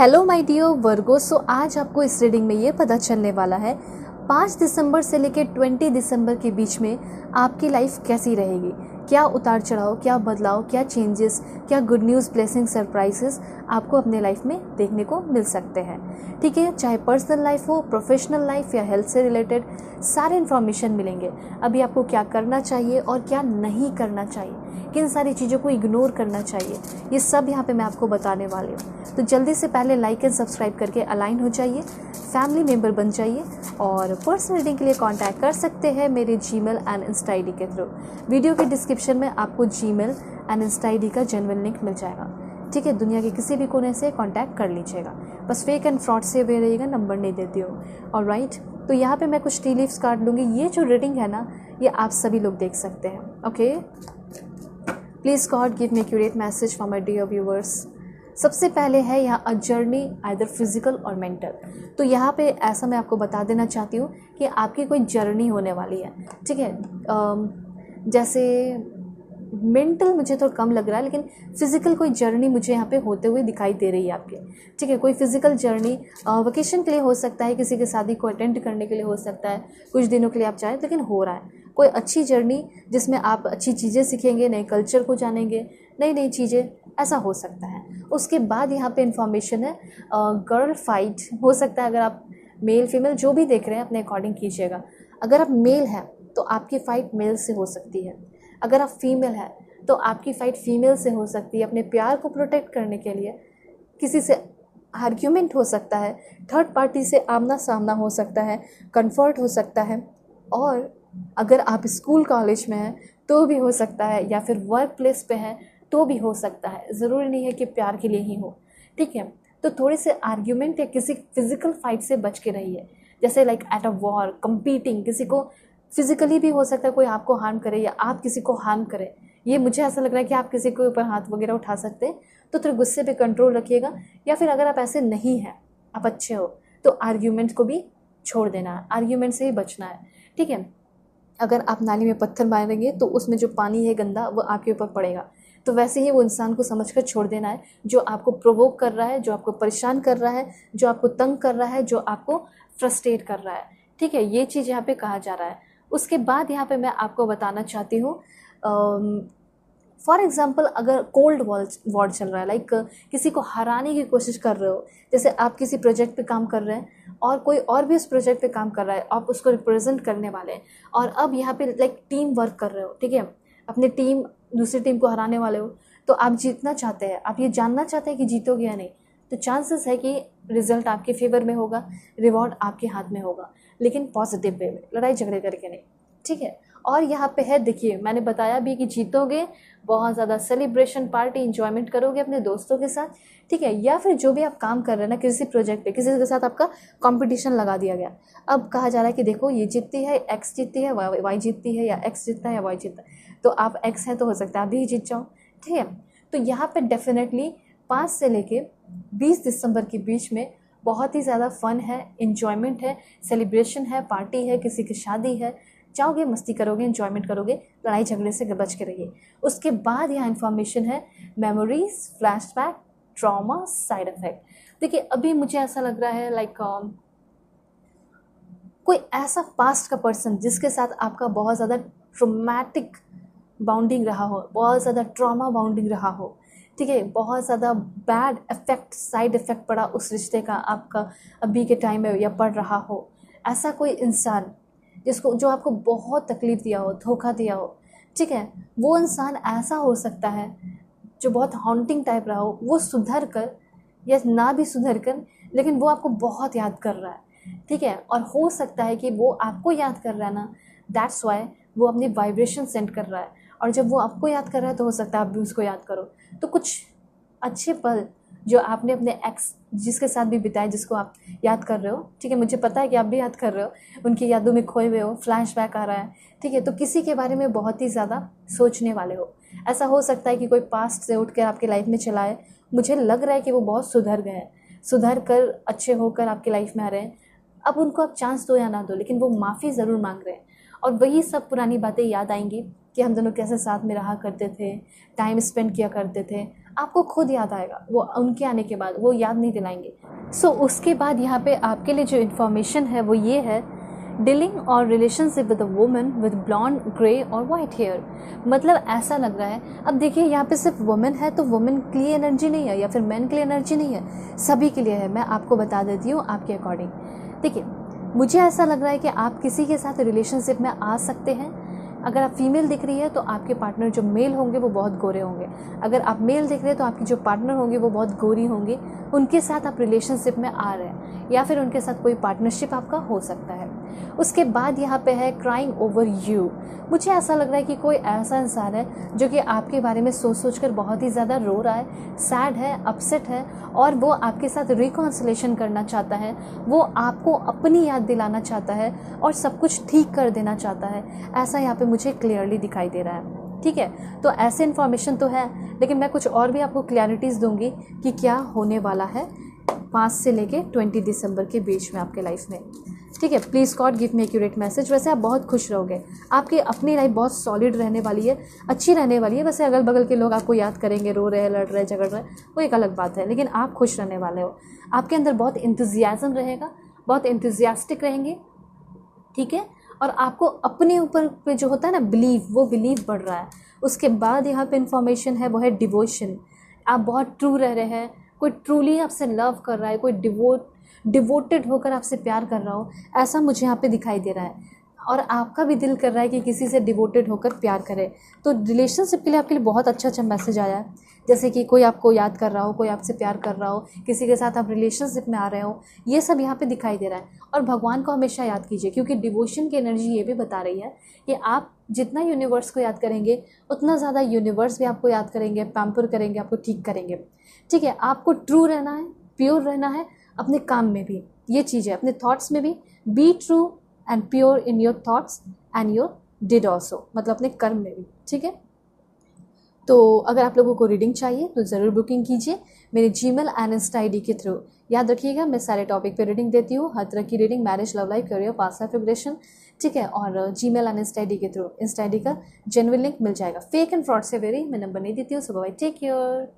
Hello my dear वर्गो। सो आज आपको इस रीडिंग में ये पता चलने वाला है 5 दिसंबर से लेकर 20 दिसंबर के बीच में आपकी लाइफ कैसी रहेगी, क्या उतार चढ़ाव, क्या बदलाव, क्या चेंजेस, क्या गुड न्यूज़, ब्लेसिंग, सरप्राइजेस आपको अपने लाइफ में देखने को मिल सकते हैं। ठीक है, चाहे पर्सनल लाइफ हो, प्रोफेशनल लाइफ या हेल्थ से रिलेटेड सारे इन्फॉर्मेशन मिलेंगे। अभी आपको क्या करना चाहिए और क्या नहीं करना चाहिए, किन सारी चीज़ों को इग्नोर करना चाहिए, ये सब यहाँ पे मैं आपको बताने वाली हूँ। तो जल्दी से पहले लाइक एंड सब्सक्राइब करके अलाइन हो जाइए, फैमिली मेम्बर बन जाइए और पर्सनल रीडिंग के लिए कांटेक्ट कर सकते हैं मेरे जीमेल एंड इंस्टा आईडी के थ्रू। वीडियो के डिस्क्रिप्शन में आपको जीमेल एंड इंस्टा आईडी का जेन्युइन लिंक मिल जाएगा। ठीक है, दुनिया के किसी भी कोने से कांटेक्ट कर लीजिएगा, बस फेक एंड फ्रॉड से अवेयर रहिएगा, नंबर नहीं देती हूँ। ऑलराइट, तो यहाँ पे मैं कुछ टी लीव्स काट लूँगी। ये जो रीडिंग है ना, ये आप सभी लोग देख सकते हैं। Okay, please God give me accurate message for my dear viewers. सबसे पहले है यहाँ अ जर्नी आइदर फिजिकल और मेंटल। तो यहाँ पे ऐसा मैं आपको बता देना चाहती हूँ कि आपकी कोई जर्नी होने वाली है। ठीक है, जैसे मेंटल मुझे थोड़ा कम लग रहा है, लेकिन फिजिकल कोई जर्नी मुझे यहाँ पे होते हुए दिखाई दे रही है आपके। ठीक है, कोई फिजिकल जर्नी वेकेशन के लिए हो सकता है, किसी के शादी को अटेंड करने के लिए हो सकता है, कुछ दिनों के लिए आप चाहें, लेकिन हो रहा है कोई अच्छी जर्नी जिसमें आप अच्छी चीज़ें सीखेंगे, नए कल्चर को जानेंगे, नई नई चीज़ें, ऐसा हो सकता है। उसके बाद यहाँ पे इंफॉर्मेशन है गर्ल फाइट हो सकता है। अगर आप मेल फीमेल जो भी देख रहे हैं अपने अकॉर्डिंग कीजिएगा। अगर आप मेल हैं तो आपकी फ़ाइट मेल से हो सकती है, अगर आप फीमेल हैं तो आपकी फ़ाइट फीमेल से हो सकती है। अपने प्यार को प्रोटेक्ट करने के लिए किसी से आर्ग्यूमेंट हो सकता है, थर्ड पार्टी से आमना सामना हो सकता है, कंफर्ट हो सकता है, और अगर आप स्कूल कॉलेज में हैं तो भी हो सकता है, या फिर वर्क प्लेस पे हैं तो भी हो सकता है। ज़रूरी नहीं है कि प्यार के लिए ही हो। ठीक है, तो थोड़े से आर्ग्यूमेंट या किसी फिजिकल फाइट से बच के रहिए। जैसे like at a war competing, किसी को फिजिकली भी हो सकता है कोई आपको हार्म करे या आप किसी को हार्म करें। ये मुझे ऐसा लग रहा है कि आप किसी के ऊपर हाथ वगैरह उठा सकते हैं, तो थोड़ा गुस्से पे कंट्रोल रखिएगा। या फिर अगर आप ऐसे नहीं हैं, आप अच्छे हो, तो आर्ग्यूमेंट को भी छोड़ देना है, आर्ग्यूमेंट से ही बचना है। ठीक है, अगर आप नाली में पत्थर मारेंगे तो उसमें जो पानी है गंदा वो आपके ऊपर पड़ेगा, तो वैसे ही वो इंसान को समझकर छोड़ देना है जो आपको प्रोवोक कर रहा है, जो आपको परेशान कर रहा है, जो आपको तंग कर रहा है, जो आपको फ्रस्ट्रेट कर रहा है। ठीक है, ये चीज़ यहाँ पे कहा जा रहा है। उसके बाद यहाँ पे मैं आपको बताना चाहती हूँ, फॉर एग्ज़ाम्पल अगर कोल्ड वॉर चल रहा है, लाइक किसी को हराने की कोशिश कर रहे हो, जैसे आप किसी प्रोजेक्ट पे काम कर रहे हैं और कोई और भी उस प्रोजेक्ट पे काम कर रहा है, आप उसको रिप्रेजेंट करने वाले हैं, और अब यहाँ पे लाइक टीम वर्क कर रहे हो। ठीक है, अपनी टीम दूसरी टीम को हराने वाले हो, तो आप जीतना चाहते हैं, आप ये जानना चाहते हैं कि जीतोगे या नहीं, तो चांसेस है कि रिजल्ट आपके फेवर में होगा, रिवॉर्ड आपके हाथ में होगा, लेकिन पॉजिटिव वे में, लड़ाई झगड़े करके नहीं। ठीक है, और यहाँ पे है, देखिए मैंने बताया भी कि जीतोगे, बहुत ज़्यादा सेलिब्रेशन, पार्टी, इंजॉयमेंट करोगे अपने दोस्तों के साथ। ठीक है, या फिर जो भी आप काम कर रहे हैं ना, किसी प्रोजेक्ट पे किसी के साथ आपका कंपटीशन लगा दिया गया, अब कहा जा रहा है कि देखो ये जीतती है, एक्स जीतती है, वाई जीतती है, या एक्स जीतता है या वाई जीतता है, तो आप एक्स है तो हो सकता है आप भी जीत जाओ। ठीक है, तो यहाँ पे डेफिनेटली 5 से लेके 20 दिसंबर के बीच में बहुत ही ज़्यादा फन है, इंजॉयमेंट है, सेलिब्रेशन है, पार्टी है, किसी की शादी है, जाओगे, मस्ती करोगे, एंजॉयमेंट करोगे, लड़ाई झगड़े से बच के रहिए। उसके बाद यहाँ इन्फॉर्मेशन है memories, flashback, trauma, side effect. देखिए अभी मुझे ऐसा लग रहा है लाइक कोई ऐसा पास्ट का पर्सन जिसके साथ आपका बहुत ज़्यादा ट्रोमैटिक बाउंडिंग रहा हो, बहुत ज़्यादा ट्रॉमा बाउंडिंग रहा हो। ठीक है, बहुत ज़्यादा बैड इफेक्ट, साइड इफेक्ट पड़ा उस रिश्ते का आपका अभी के टाइम में या पड़ रहा हो, ऐसा कोई इंसान जो आपको बहुत तकलीफ़ दिया हो, धोखा दिया हो। ठीक है, वो इंसान ऐसा हो सकता है जो बहुत हॉन्टिंग टाइप रहा हो, वो सुधर कर या ना भी सुधर कर, लेकिन वो आपको बहुत याद कर रहा है। ठीक है, और हो सकता है कि वो आपको याद कर रहा है ना, दैट्स वाई वो अपनी वाइब्रेशन सेंड कर रहा है, और जब वो आपको याद कर रहा है तो हो सकता है आप भी उसको याद करो। तो कुछ अच्छे पल जो आपने अपने एक्स जिसके साथ भी बिताए, जिसको आप याद कर रहे हो, ठीक है, मुझे पता है कि आप भी याद कर रहे हो, उनकी यादों में खोए हुए हो, फ्लैशबैक आ रहा है। ठीक है, तो किसी के बारे में बहुत ही ज़्यादा सोचने वाले हो। ऐसा हो सकता है कि कोई पास्ट से उठ कर आपकी लाइफ में चला है, मुझे लग रहा है कि वो बहुत सुधर गए हैं, सुधर कर अच्छे होकर आपकी लाइफ में आ रहे हैं। अब उनको आप चांस दो या ना दो, लेकिन वो माफ़ी ज़रूर मांग रहे हैं, और वही सब पुरानी बातें याद आएंगी कि हम दोनों कैसे साथ में रहा करते थे, टाइम स्पेंड किया करते थे, आपको खुद याद आएगा, वो उनके आने के बाद वो याद नहीं दिलाएंगे। उसके बाद यहाँ पे आपके लिए जो इन्फॉर्मेशन है वो ये है, डीलिंग और relationship with a woman with blonde, grey और वाइट हेयर। मतलब ऐसा लग रहा है, अब देखिए यहाँ पे सिर्फ वुमेन है तो वुमेन के लिए एनर्जी नहीं है या फिर मैन के लिए एनर्जी नहीं है, सभी के लिए है। मैं आपको बता देती हूँ आपके अकॉर्डिंग। देखिए मुझे ऐसा लग रहा है कि आप किसी के साथ रिलेशनशिप में आ सकते हैं। अगर आप फीमेल दिख रही है तो आपके पार्टनर जो मेल होंगे वो बहुत गोरे होंगे। अगर आप मेल दिख रहे हैं तो आपकी जो पार्टनर होंगे वो बहुत गोरी होंगे। उनके साथ आप रिलेशनशिप में आ रहे हैं या फिर उनके साथ कोई पार्टनरशिप आपका हो सकता है। उसके बाद यहाँ पे है क्राइंग ओवर यू। मुझे ऐसा लग रहा है कि कोई ऐसा इंसान है जो कि आपके बारे में सोच सोच कर बहुत ही ज़्यादा रो रहा है, सैड है, अपसेट है और वो आपके साथ रिकॉन्सिलेशन करना चाहता है। वो आपको अपनी याद दिलाना चाहता है और सब कुछ ठीक कर देना चाहता है। ऐसा यहाँ पे मुझे क्लियरली दिखाई दे रहा है। ठीक है, तो ऐसे इन्फॉर्मेशन तो है, लेकिन मैं कुछ और भी आपको क्लैरिटीज़ दूंगी कि क्या होने वाला है 5 से लेके 20 दिसंबर के बीच में आपके लाइफ में। ठीक है, please God give me accurate message. वैसे आप बहुत खुश रहोगे, आपकी अपनी लाइफ बहुत सॉलिड रहने वाली है, अच्छी रहने वाली है। वैसे अगल बगल के लोग आपको याद करेंगे, रो रहे, लड़ रहे, झगड़ रहे, वो एक अलग बात है, लेकिन आप खुश रहने वाले हो। आपके अंदर बहुत इंतजियाज़म रहेगा, बहुत इंतजियास्टिक रहेंगे। ठीक है, और आपको अपने ऊपर पे जो होता है ना बिलीव, वो बिलीव बढ़ रहा है। उसके बाद यहाँ पे इंफॉर्मेशन है वो है डिवोशन। आप बहुत ट्रू रह रहे हैं, कोई ट्रूली आपसे लव कर रहा है, कोई डिवोटेड होकर आपसे प्यार कर रहा हो, ऐसा मुझे यहाँ पे दिखाई दे रहा है। और आपका भी दिल कर रहा है कि किसी से डिवोटेड होकर प्यार करे। तो रिलेशनशिप के लिए आपके लिए बहुत अच्छा मैसेज आया है। जैसे कि कोई आपको याद कर रहा हो, कोई आपसे प्यार कर रहा हो, किसी के साथ आप रिलेशनशिप में आ रहे हो, ये सब यहाँ पे दिखाई दे रहा है। और भगवान को हमेशा याद कीजिए, क्योंकि डिवोशन की एनर्जी ये भी बता रही है कि आप जितना यूनिवर्स को याद करेंगे उतना ज़्यादा यूनिवर्स भी आपको याद करेंगे, पैम्पर करेंगे, आपको ठीक करेंगे। ठीक है, आपको ट्रू रहना है, प्योर रहना है अपने काम में भी, ये चीज़ है, अपने थॉट्स में भी। Be true and pure in your thoughts and your did also, मतलब अपने कर्म में भी। ठीक है, तो अगर आप लोगों को रीडिंग चाहिए तो ज़रूर बुकिंग कीजिए मेरे जीमेल एंड इंस्टा ID के थ्रू। याद रखिएगा मैं सारे टॉपिक पे रीडिंग देती हूँ, हर तरह की reading, marriage, love life, career, past life regression. ठीक है, और जीमेल एंड इंस्टा ID के थ्रू, इंस्टा ID का जेन्युइन लिंक मिल जाएगा। फेक एंड फ्रॉड से वेरी मैं नंबर नहीं देती हूँ। सो बाय, टेक केयर।